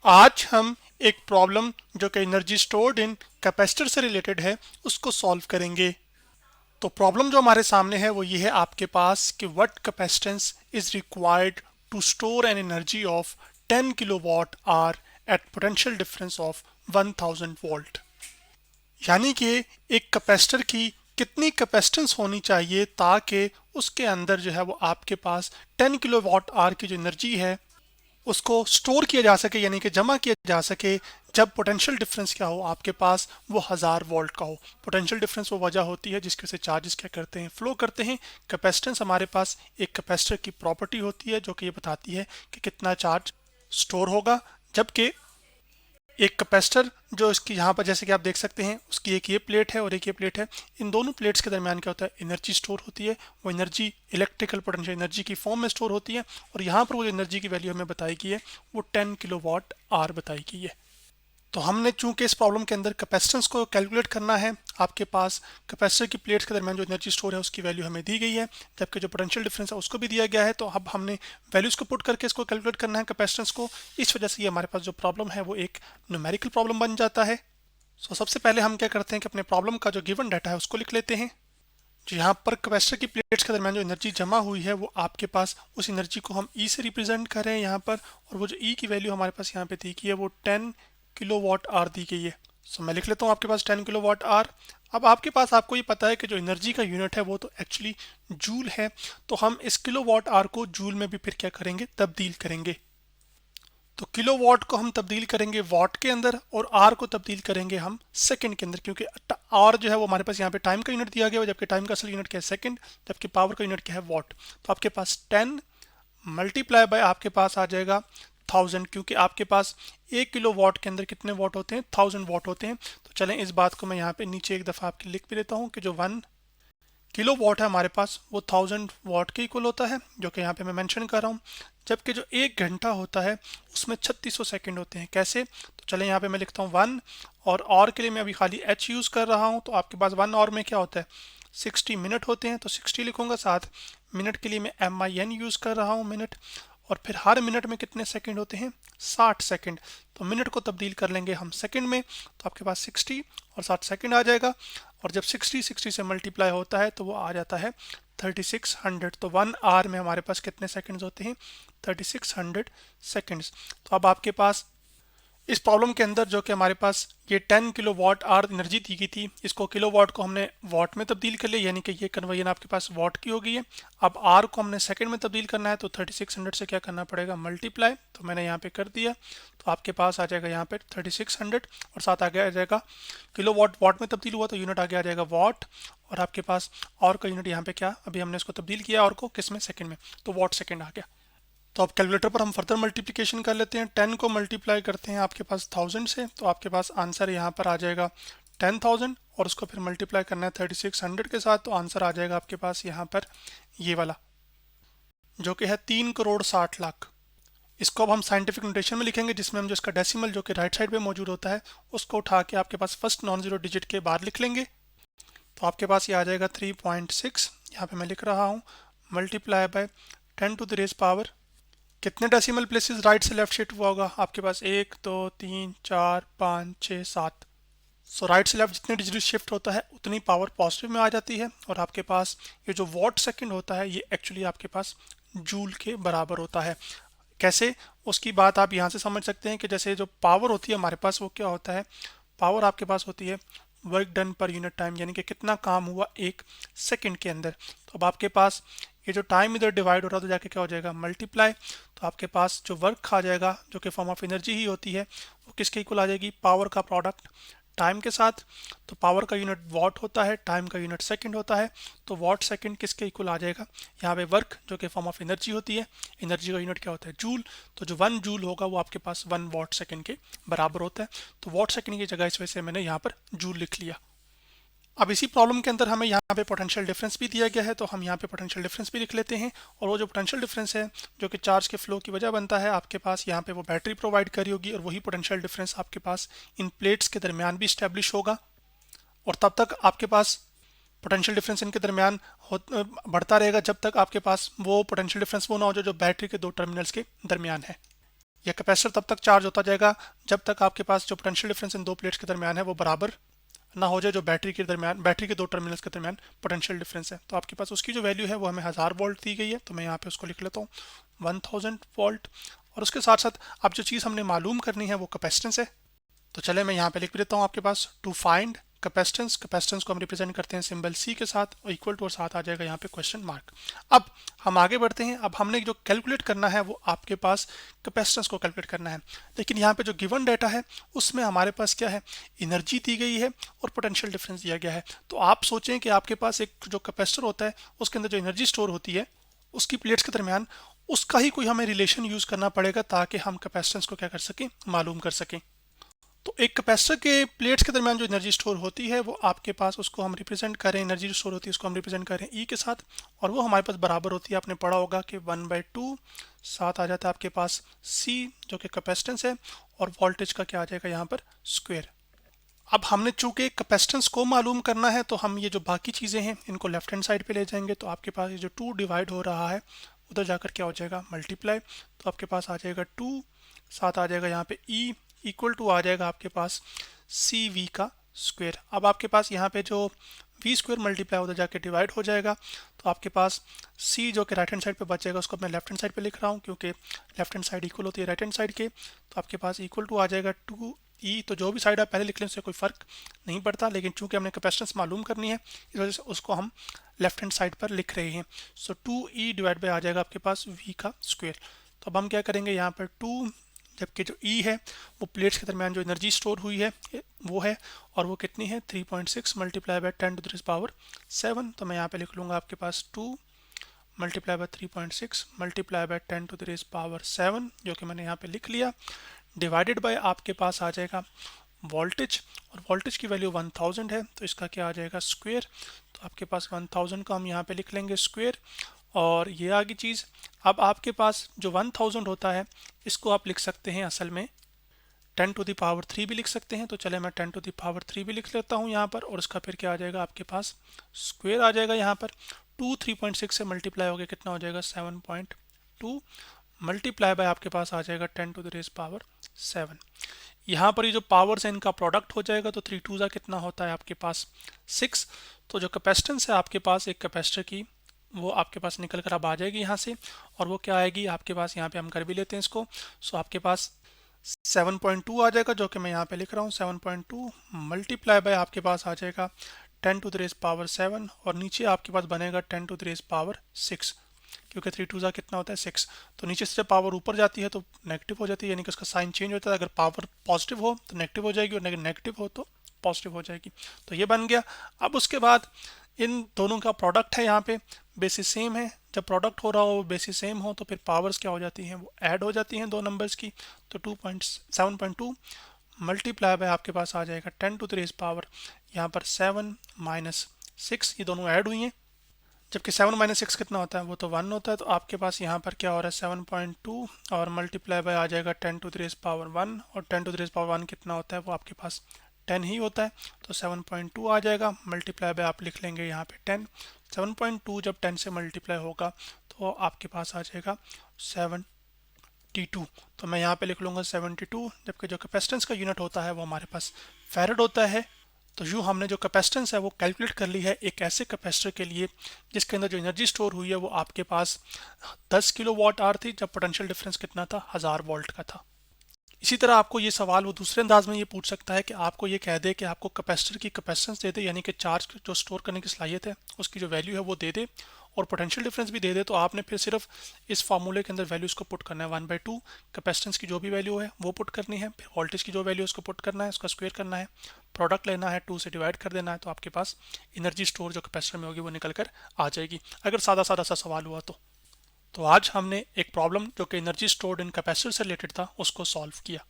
आज हम एक प्रॉब्लम जो कि एनर्जी स्टोर्ड इन कैपेसिटर से रिलेटेड है उसको सॉल्व करेंगे। तो प्रॉब्लम जो हमारे सामने है वो ये है आपके पास कि what capacitance is required to store an energy of 10 kilowatt hour at potential difference of 1000 volt. यानी कि एक कैपेसिटर की कितनी कैपेसिटेंस होनी चाहिए ताकि उसके अंदर जो है वो आपके पास 10 किलोवाट आवर की जो एनर्जी है उसको स्टोर किया जा सके, यानी कि जमा किया जा सके जब पोटेंशियल डिफरेंस क्या हो आपके पास वो 1000 वोल्ट का हो। पोटेंशियल डिफरेंस वो वजह होती है जिसके से चार्जेस क्या करते हैं, फ्लो करते हैं। कैपेसिटेंस हमारे पास एक कैपेसिटर की प्रॉपर्टी होती है जो कि ये बताती है कि कितना चार्ज स्टोर होगा। जबकि एक कैपेसिटर जो इसकी यहाँ पर जैसे कि आप देख सकते हैं उसकी एक ये प्लेट है और एक ये प्लेट है, इन दोनों प्लेट्स के दरमियान क्या होता है, एनर्जी स्टोर होती है। वो एनर्जी इलेक्ट्रिकल पोटेंशियल एनर्जी की फॉर्म में स्टोर होती है और यहाँ पर वो एनर्जी की वैल्यू हमें बताई गई है वो 10 किलोवाट आवर बताई गई है। तो हमने चूंकि इस प्रॉब्लम के अंदर कैपेसिटेंस को कैलकुलेट करना है, आपके पास कैपेसिटर की प्लेट्स के दरमियान जो एनर्जी स्टोर है उसकी वैल्यू हमें दी गई है, जबकि जो पोटेंशियल डिफरेंस है उसको भी दिया गया है। तो अब हमने वैल्यूज को पुट करके इसको कैलकुलेट करना है कैपेसिटेंस को। इस वजह से ये हमारे पास जो प्रॉब्लम है वो एक न्यूमेरिकल प्रॉब्लम बन जाता है। सबसे पहले हम क्या करते हैं कि अपने प्रॉब्लम का जो गिवन डाटा है उसको लिख लेते हैं। जो यहाँ पर कैपेसिटर की प्लेट्स के दरमियान जो एनर्जी जमा हुई है वो आपके पास उस एनर्जी को हम ई से रिप्रेजेंट कर रहे हैं यहाँ पर, और वो जो ई की वैल्यू हमारे पास यहाँ पे दी गई है वो 10 किलोवाट आवर दी गई है। मैं लिख लेता हूँ आपके पास 10 किलोवाट आवर। अब आपके पास आपको ये पता है कि जो एनर्जी का यूनिट है वो तो एक्चुअली जूल है, तो हम इस किलोवाट आवर को जूल में भी फिर क्या करेंगे, तब्दील करेंगे। तो किलोवाट को हम तब्दील करेंगे वाट के अंदर और आर को तब्दील करेंगे हम सेकंड के अंदर, क्योंकि आर जो है वो हमारे पास यहाँ पे टाइम का यूनिट दिया गया है, जबकि टाइम का असल यूनिट क्या है सेकंड, जबकि पावर का यूनिट क्या है वाट। तो आपके पास 10 मल्टीप्लाई बाय आपके पास आ जाएगा 1000, क्योंकि आपके पास 1 किलोवाट के अंदर कितने वाट होते हैं, 1000 वाट होते हैं। तो चलें इस बात को मैं यहाँ पे नीचे एक दफ़ा आपके लिख भी देता हूँ कि जो 1 किलो वाट है हमारे पास वो 1000 वाट के इक्वल होता है, जो कि यहाँ पे मैं मेंशन कर रहा हूँ। जबकि जो 1 घंटा होता है उसमें 3600 सेकंड होते हैं। कैसे, तो चलें यहाँ पे मैं लिखता हूँ 1, और के लिए मैं अभी खाली एच यूज़ कर रहा हूँ। तो आपके पास 1 में क्या होता है, 60 मिनट होते हैं, तो 60 लिखूंगा। साथ मिनट के लिए मैं MIN यूज़ कर रहा हूँ मिनट, और फिर हर मिनट में कितने सेकंड होते हैं, 60 सेकंड। तो मिनट को तब्दील कर लेंगे हम सेकंड में, तो आपके पास 60 और 60 सेकंड आ जाएगा। और जब 60 से मल्टीप्लाई होता है तो वो आ जाता है 3600। तो 1 आवर में हमारे पास कितने सेकंड्स होते हैं, 3600 सेकंड्स। तो अब आपके पास इस प्रॉब्लम के अंदर जो कि हमारे पास ये 10 किलोवाट आवर एनर्जी दी गई थी, इसको किलोवाट को हमने वाट में तब्दील कर लिया, यानी कि ये कन्वर्जन आपके पास वाट की हो गई है। अब आर को हमने सेकंड में तब्दील करना है, तो 3600 से क्या करना पड़ेगा, मल्टीप्लाई। तो मैंने यहाँ पे कर दिया, तो आपके पास आ जाएगा यहाँ पे 3600 और साथ आगे आ जाएगा किलोवाट, वाट में तब्दील हुआ तो यूनिट आगे आ जाएगा वाट, और आपके पास और का यूनिट यहाँ पे क्या, अभी हमने इसको तब्दील किया और को किस में, सेकंड में, तो वाट सेकंड आ गया। तो अब कैलकुलेटर पर हम फर्दर मल्टीप्लिकेशन कर लेते हैं। 10 को मल्टीप्लाई करते हैं आपके पास 1000 से, तो आपके पास आंसर यहाँ पर आ जाएगा 10,000, और उसको फिर मल्टीप्लाई करना है 3600 के साथ, तो आंसर आ जाएगा आपके पास यहाँ पर ये वाला, जो कि है 3,60,00,000। इसको अब हम साइंटिफिक नोटेशन में लिखेंगे, जिसमें हम जो इसका डेसिमल जो कि राइट साइड पे मौजूद होता है उसको उठा के आपके पास फर्स्ट नॉन जीरो डिजिट के बाहर लिख लेंगे। तो आपके पास ये आ जाएगा 3.6, यहाँ पे मैं लिख रहा हूँ, multiply by 10 to the raise power, कितने डेसिमल प्लेसेस राइट से लेफ्ट शिफ्ट हुआ होगा आपके पास, 1 2 3 4 5 6 7। राइट से लेफ्ट जितने डिजिट शिफ्ट होता है उतनी पावर पॉजिटिव में आ जाती है, और आपके पास ये जो वॉट सेकंड होता है ये एक्चुअली आपके पास जूल के बराबर होता है। कैसे, उसकी बात आप यहाँ से समझ सकते हैं कि जैसे जो पावर होती है हमारे पास वो क्या होता है, पावर आपके पास होती है work done per unit time, यानी कि कितना काम हुआ एक सेकंड के अंदर। तो अब आपके पास ये जो टाइम इधर डिवाइड हो रहा है तो जाके क्या हो जाएगा, मल्टीप्लाई। तो आपके पास जो वर्क आ जाएगा जो कि फॉर्म ऑफ एनर्जी ही होती है वो किसके इक्वल आ जाएगी, पावर का प्रोडक्ट टाइम के साथ। तो पावर का यूनिट वॉट होता है, टाइम का यूनिट सेकंड होता है, तो वॉट सेकंड किसके इक्वल आ जाएगा, यहाँ पे वर्क जो कि फॉर्म ऑफ एनर्जी होती है, एनर्जी का यूनिट क्या होता है, जूल। तो जो 1 जूल होगा वो आपके पास 1 वॉट सेकंड के बराबर होता है। तो वॉट सेकंड की जगह इस वजह से मैंने यहाँ पर जूल लिख लिया। अब इसी प्रॉब्लम के अंदर हमें यहाँ पे पोटेंशियल डिफरेंस भी दिया गया है, तो हम यहाँ पे पोटेंशियल डिफरेंस भी लिख लेते हैं। और वो जो पोटेंशियल डिफरेंस है जो कि चार्ज के फ्लो की वजह बनता है, आपके पास यहाँ पे वो बैटरी प्रोवाइड करी होगी, और वही पोटेंशियल डिफरेंस आपके पास इन प्लेट्स के दरमियान भी स्टैब्लिश होगा। और तब तक आपके पास पोटेंशियल डिफरेंस इनके दरमियान बढ़ता रहेगा जब तक आपके पास वो पोटेंशियल डिफरेंस वो ना हो जो बैटरी के दो टर्मिनल्स के दरमियान है। यह कैपेसिटर तब तक चार्ज होता जाएगा जब तक आपके पास जो पोटेंशियल डिफरेंस इन दो प्लेट्स के दरमियान है वो बराबर ना हो जाए, जो बैटरी के दो टर्मिनल्स के दरमियान पोटेंशियल डिफरेंस है। तो आपके पास उसकी जो वैल्यू है वो हमें 1000 वोल्ट दी गई है, तो मैं यहाँ पे उसको लिख लेता हूँ 1000 वोल्ट। और उसके साथ साथ अब जो चीज़ हमने मालूम करनी है वो कैपेसिटेंस है। तो चले मैं यहाँ पे लिख भी देता हूँ आपके पास टू फाइंड कैपेसिटेंस को हम रिप्रेजेंट करते हैं सिंबल सी के साथ, और इक्वल टू और साथ आ जाएगा यहाँ पे क्वेश्चन मार्क। अब हम आगे बढ़ते हैं। अब हमने जो कैलकुलेट करना है वो आपके पास कैपेसिटेंस को कैलकुलेट करना है, लेकिन यहाँ पे जो गिवन डाटा है उसमें हमारे पास क्या है, एनर्जी दी गई है और पोटेंशियल डिफरेंस दिया गया है। तो आप सोचें कि आपके पास एक जो कैपेसिटर होता है उसके अंदर जो एनर्जी स्टोर होती है उसकी प्लेट्स के दरमियान उसका ही कोई हमें रिलेशन यूज करना पड़ेगा ताकि हम कैपेसिटेंस को क्या कर सकें, मालूम कर सकें। तो एक कैपेसिटर के प्लेट्स के दरमियान जो एनर्जी स्टोर होती है वो आपके पास, उसको हम रिप्रेजेंट करें, एनर्जी जो स्टोर होती है उसको हम रिप्रेजेंट करें ई के साथ, और वो हमारे पास बराबर होती है, आपने पढ़ा होगा कि 1/2 साथ आ जाता है आपके पास सी जो कि कैपेसिटेंस है, और वोल्टेज का क्या आ जाएगा यहाँ पर स्क्वायर। अब हमने चूंकि कैपेसिटेंस को मालूम करना है तो हम ये जो बाकी चीज़ें हैं इनको लेफ्ट हैंड साइड पे ले जाएंगे। तो आपके पास ये जो 2 डिवाइड हो रहा है उधर जाकर क्या हो जाएगा, मल्टीप्लाई। तो आपके पास आ जाएगा 2, साथ आ जाएगा यहाँ पे ई, इक्वल टू आ जाएगा आपके पास सी वी का स्क्वायर। अब आपके पास यहाँ पे जो वी स्क्वायर मल्टीप्लाई उधर जाके डिवाइड हो जाएगा, तो आपके पास सी जो कि राइट हैंड साइड पे बचेगा उसको मैं लेफ्ट हैंड साइड पे लिख रहा हूँ क्योंकि लेफ्ट हैंड साइड इक्वल होती है राइट हैंड साइड के। तो आपके पास इक्वल टू आ जाएगा 2 ई। तो जो भी साइड आप पहले लिख लें उससे कोई फ़र्क नहीं पड़ता, लेकिन चूंकि हमने कैपेसिटेंस मालूम करनी है इस वजह से उसको हम लेफ्ट हैंड साइड पर लिख रहे हैं। सो 2 ई डिवाइड बाई आ जाएगा आपके पास वी का स्क्वायर। तो अब हम क्या करेंगे, यहाँ पर 2, जबकि जो ई है वो प्लेट्स के दरमियान जो एनर्जी स्टोर हुई है वो है, और वो कितनी है 3.6 मल्टीप्लाई बाय 10⁻⁷। तो मैं यहाँ पे लिख लूँगा आपके पास 2 मल्टीप्लाई बाय 3.6 मल्टीप्लाई बाय 10⁻⁷, जो कि मैंने यहाँ पे लिख लिया, डिवाइडेड बाय आपके पास आ जाएगा वोल्टेज, और वोल्टेज की वैल्यू 1000 है तो इसका क्या आ जाएगा स्क्वायर। तो आपके पास 1000 का हम यहाँ पे लिख लेंगे स्क्वायर, और ये आगे चीज़। अब आपके पास जो 1000 होता है इसको आप लिख सकते हैं असल में 10⁻³ भी लिख सकते हैं। तो चले मैं 10⁻³ भी लिख लेता हूँ यहाँ पर, और उसका फिर क्या आ जाएगा आपके पास स्क्वायर आ जाएगा। यहाँ पर 2 3.6 से मल्टीप्लाई हो गया, कितना हो जाएगा 7.2 मल्टीप्लाई बाय आपके पास आ जाएगा 10⁻⁷। यहाँ पर ये जो पावर्स है इनका प्रोडक्ट हो जाएगा, तो 3 2 कितना होता है आपके पास 6। तो जो कैपेसिटेंस है आपके पास एक कैपेसिटर की वो आपके पास निकल कर अब आ जाएगी यहाँ से, और वो क्या आएगी आपके पास, यहाँ पे हम कर भी लेते हैं इसको। सो आपके पास 7.2 आ जाएगा, जो कि मैं यहाँ पे लिख रहा हूँ 7.2 मल्टीप्लाई बाय आपके पास आ जाएगा 10⁻⁷, और नीचे आपके पास बनेगा 10⁻⁶, क्योंकि 3 2 कितना होता है 6। तो नीचे से जब पावर ऊपर जाती है तो नेगेटिव हो जाती है, यानी कि उसका साइन चेंज होता है। अगर पावर पॉजिटिव हो तो नेगेटिव हो जाएगी, और नेगेटिव हो तो पॉजिटिव हो जाएगी। तो ये बन गया। अब उसके बाद इन दोनों का प्रोडक्ट है, यहाँ पे बेसिस सेम है। जब प्रोडक्ट हो रहा हो बेसिस सेम हो तो फिर पावर्स क्या हो जाती हैं, वो ऐड हो जाती हैं दो नंबर्स की। तो 7.2 मल्टीप्लाई बाय आपके पास आ जाएगा 10⁻⁻, यहाँ पर 7 - 6, ये दोनों ऐड हुई हैं। जबकि 7 - 6 कितना होता है, वो तो 1 होता है। तो आपके पास यहाँ पर क्या हो रहा है 7.2 और मल्टीप्लाई बाय आ जाएगा 10⁻⁻1, और 10⁻⁻1 कितना होता है, वो आपके पास 10 ही होता है। तो 7.2 आ जाएगा, मल्टीप्लाई बाय आप लिख लेंगे यहाँ पे 10। 7.2 जब 10 से मल्टीप्लाई होगा तो आपके पास आ जाएगा 72। तो मैं यहाँ पे लिख लूँगा 72, जबकि जो कैपेसिटेंस का यूनिट होता है वो हमारे पास फैरड होता है। तो यूँ हमने जो कैपेसिटेंस है वो कैलकुलेट कर ली है एक ऐसे कैपेसिटर के लिए जिसके अंदर जो एनर्जी स्टोर हुई है वो आपके पास 10 किलोवाट आवर थी, जब पोटेंशियल डिफरेंस कितना था, 1000 वोल्ट का था। इसी तरह आपको ये सवाल वो दूसरे अंदाज में ये पूछ सकता है कि आपको ये कह दे कि आपको कैपेसिटर की कैपेसिटेंस दे दे, यानी कि चार्ज जो स्टोर करने की सलाहियत है उसकी जो वैल्यू है वो दे दे, और पोटेंशियल डिफरेंस भी दे दे। तो आपने फिर सिर्फ इस फार्मूले के अंदर वैल्यूज़ को पुट करना है, 1/2 कैपेसिटेंस की जो भी वैल्यू है वो पुट करनी है, फिर वोल्टेज की जो वैल्यू है उसको पुट करना है, उसका स्क्वायर करना है, प्रोडक्ट लेना है, 2 से डिवाइड कर देना है। तो आपके पास एनर्जी स्टोर जो कैपेसिटर में होगी वो निकल कर आ जाएगी, अगर सादा सादा सा सवाल हुआ तो आज हमने एक प्रॉब्लम जो कि एनर्जी स्टोर्ड इन कैपेसिटर से रिलेटेड था उसको सॉल्व किया।